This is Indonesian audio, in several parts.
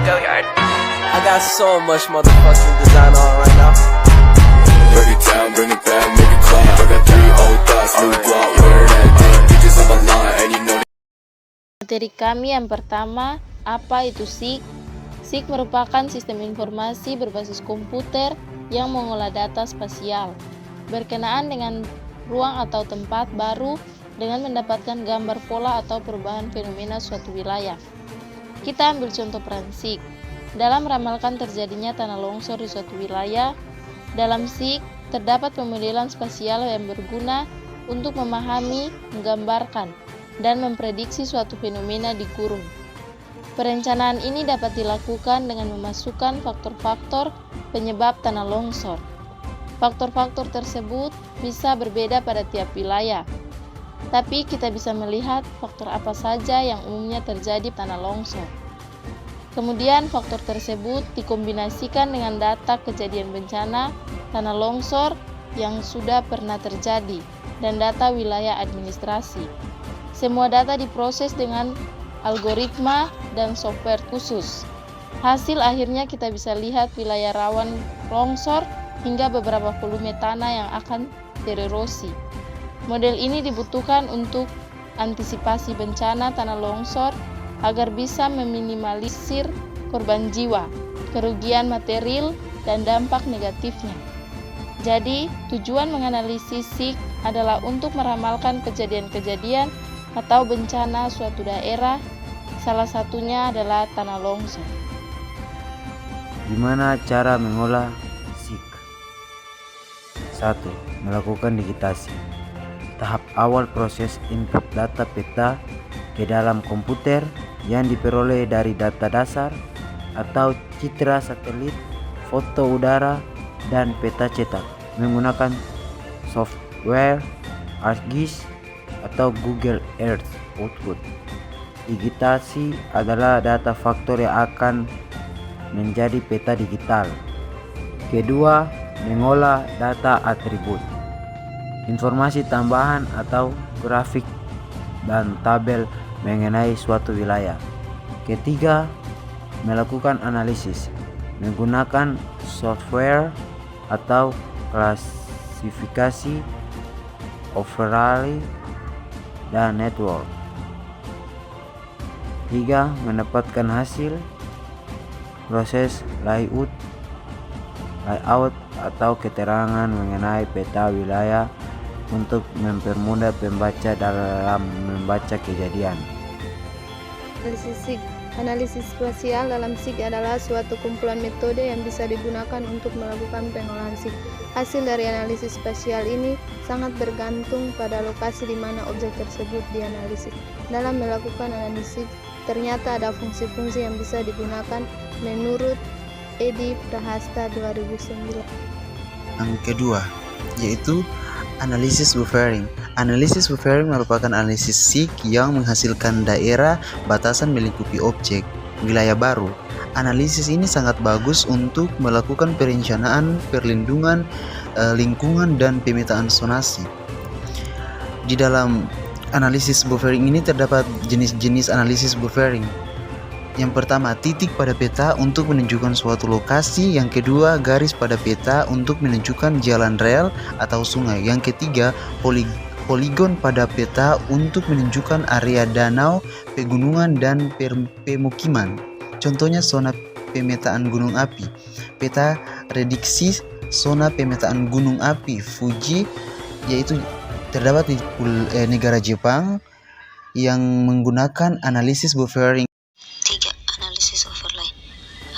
Go yard. I got so much motherfucking design on right now. Break it down, bring it back, make it clap. I got 3 old thoughts, new guap, wear that thing. Bitches on my line, and you know. Materi kami yang pertama, apa itu SIG? SIG merupakan sistem informasi berbasis komputer yang mengolah data spasial berkenaan dengan ruang atau tempat baru dengan mendapatkan gambar pola atau perubahan fenomena suatu wilayah. Kita ambil contoh peran SIG dalam meramalkan terjadinya tanah longsor di suatu wilayah. Dalam SIG terdapat pemodelan spasial yang berguna untuk memahami, menggambarkan, dan memprediksi suatu fenomena di kurun. Perencanaan ini dapat dilakukan dengan memasukkan faktor-faktor penyebab tanah longsor. Faktor-faktor tersebut bisa berbeda pada tiap wilayah, tapi kita bisa melihat faktor apa saja yang umumnya terjadi tanah longsor. Kemudian faktor tersebut dikombinasikan dengan data kejadian bencana tanah longsor yang sudah pernah terjadi dan data wilayah administrasi. Semua data diproses dengan algoritma dan software khusus. Hasil akhirnya kita bisa lihat wilayah rawan longsor hingga beberapa volume tanah yang akan tererosi. Model ini dibutuhkan untuk antisipasi bencana tanah longsor agar bisa meminimalisir korban jiwa, kerugian material, dan dampak negatifnya. Jadi, tujuan menganalisis SIG adalah untuk meramalkan kejadian-kejadian atau bencana suatu daerah, salah satunya adalah tanah longsor. Gimana cara mengolah SIG? 1. Melakukan digitasi. Tahap awal proses input data peta ke dalam komputer yang diperoleh dari data dasar atau citra satelit, foto udara, dan peta cetak menggunakan software ArcGIS atau Google Earth Output. Digitasi adalah data faktor yang akan menjadi peta digital. Kedua, mengolah data atribut, informasi tambahan atau grafik dan tabel mengenai suatu wilayah. Ketiga, melakukan analisis menggunakan software atau klasifikasi, overlay, dan network. 3. Mendapatkan hasil proses layout atau keterangan mengenai peta wilayah untuk mempermudah pembaca dalam membaca kejadian. Analisis SIG. Analisis spasial dalam SIG adalah suatu kumpulan metode yang bisa digunakan untuk melakukan pengolahan SIG. Hasil dari analisis spasial ini sangat bergantung pada lokasi di mana objek tersebut dianalisis. Dalam melakukan analisis, ternyata ada fungsi-fungsi yang bisa digunakan menurut Edi Prahasta 2009. Yang kedua, yaitu analisis buffering. Analisis buffering merupakan analisis SIG yang menghasilkan daerah batasan melingkupi objek wilayah baru. Analisis ini sangat bagus untuk melakukan perencanaan, perlindungan lingkungan, dan pemetaan zonasi. Di dalam analisis buffering ini terdapat jenis-jenis analisis buffering. Yang pertama, titik pada peta untuk menunjukkan suatu lokasi. Yang kedua, garis pada peta untuk menunjukkan jalan rel atau sungai. Yang ketiga, poligon pada peta untuk menunjukkan area danau, pegunungan, dan pemukiman. Contohnya zona pemetaan gunung api. Peta rediksi zona pemetaan gunung api Fuji, yaitu terdapat di negara Jepang, yang menggunakan analisis buffering. 3. Analisis overlay.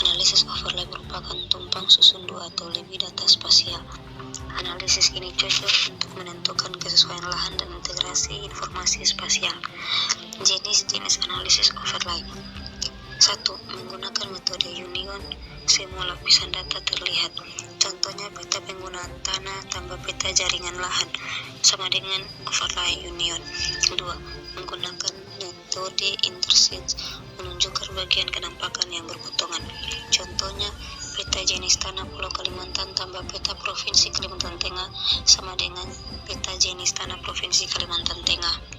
Analisis overlay merupakan tumpang susun 2 atau lebih data spasial. Analisis ini cocok untuk menentukan kesesuaian lahan dan integrasi informasi spasial. Jenis-jenis analisis overlay. 1. Menggunakan metode union, semua lapisan data terlihat. Contohnya peta penggunaan tanah tambah peta jaringan lahan, sama dengan overlay union. 2. Menggunakan metode intersect, menunjukkan bagian kenampakan yang berpotongan. Contohnya peta jenis tanah Pulau Kalimantan tambah peta Provinsi Kalimantan Tengah sama dengan peta jenis tanah Provinsi Kalimantan Tengah.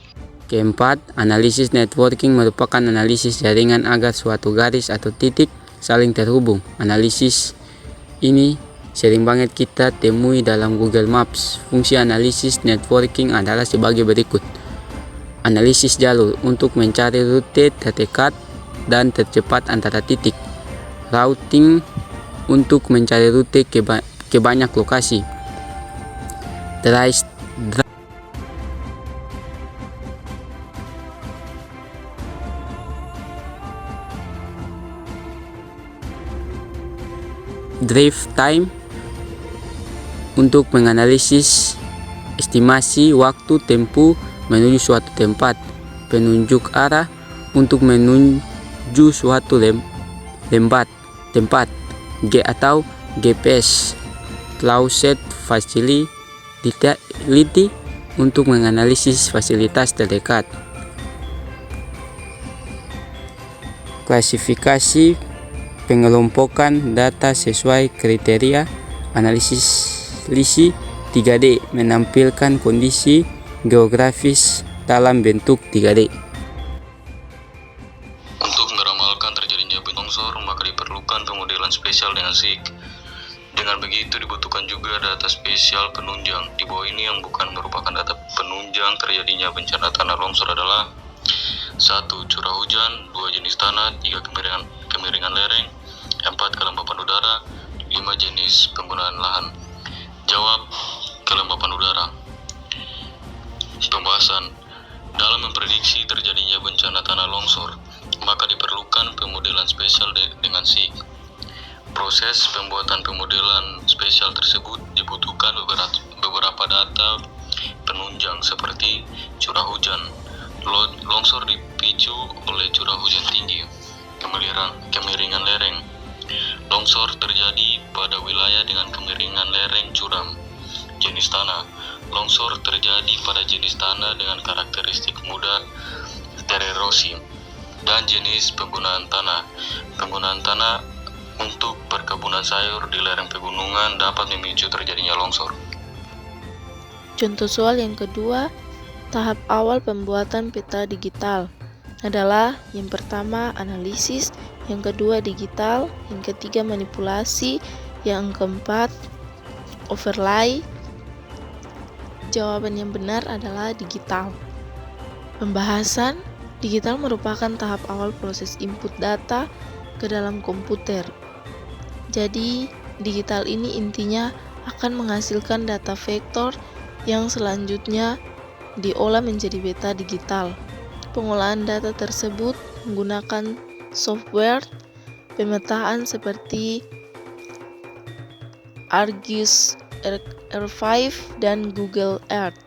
Keempat, analisis networking merupakan analisis jaringan agar suatu garis atau titik saling terhubung. Analisis ini sering banget kita temui dalam Google Maps. Fungsi analisis networking adalah sebagai berikut. Analisis jalur untuk mencari rute terdekat dan tercepat antara titik. Routing untuk mencari rute ke banyak lokasi. Drive time untuk menganalisis estimasi waktu tempuh menuju suatu tempat. Penunjuk arah untuk menuju suatu tempat. G atau GPS. Closet facility untuk menganalisis fasilitas terdekat. Klasifikasi pengelompokan data sesuai kriteria. Analisis 3D menampilkan kondisi geografis dalam bentuk 3D. Untuk meramalkan terjadinya longsor, maka diperlukan pemodelan spesial dengan SIG. Dengan begitu dibutuhkan juga data spesial penunjang. Di bawah ini yang bukan merupakan data penunjang terjadinya bencana tanah longsor adalah 1. Curah hujan, 2. Jenis tanah, 3. Kemiringan lereng, 4. Kelembapan udara, 5. Jenis penggunaan lahan. Jawab: kelembapan udara. Pembahasan. Dalam memprediksi terjadinya bencana tanah longsor, maka diperlukan pemodelan spesial dengan SIG. Proses pembuatan pemodelan spesial tersebut dibutuhkan beberapa data penunjang seperti curah hujan. Longsor dipicu oleh curah hujan tinggi. Kemiringan lereng. Longsor terjadi pada wilayah dengan kemiringan lereng curam. Jenis tanah. Longsor terjadi pada jenis tanah dengan karakteristik mudah tererosi. Dan jenis penggunaan tanah. Penggunaan tanah untuk perkebunan sayur di lereng pegunungan dapat memicu terjadinya longsor. Contoh soal yang kedua, tahap awal pembuatan peta digital adalah yang pertama analisis, yang kedua digital, yang ketiga manipulasi, yang keempat overlay. Jawaban yang benar adalah digital. Pembahasan. Digital merupakan tahap awal proses input data ke dalam komputer. Jadi, digital ini intinya akan menghasilkan data vektor yang selanjutnya diolah menjadi beta digital. Pengolahan data tersebut menggunakan software pemetaan seperti ArcGIS R5 dan Google Earth.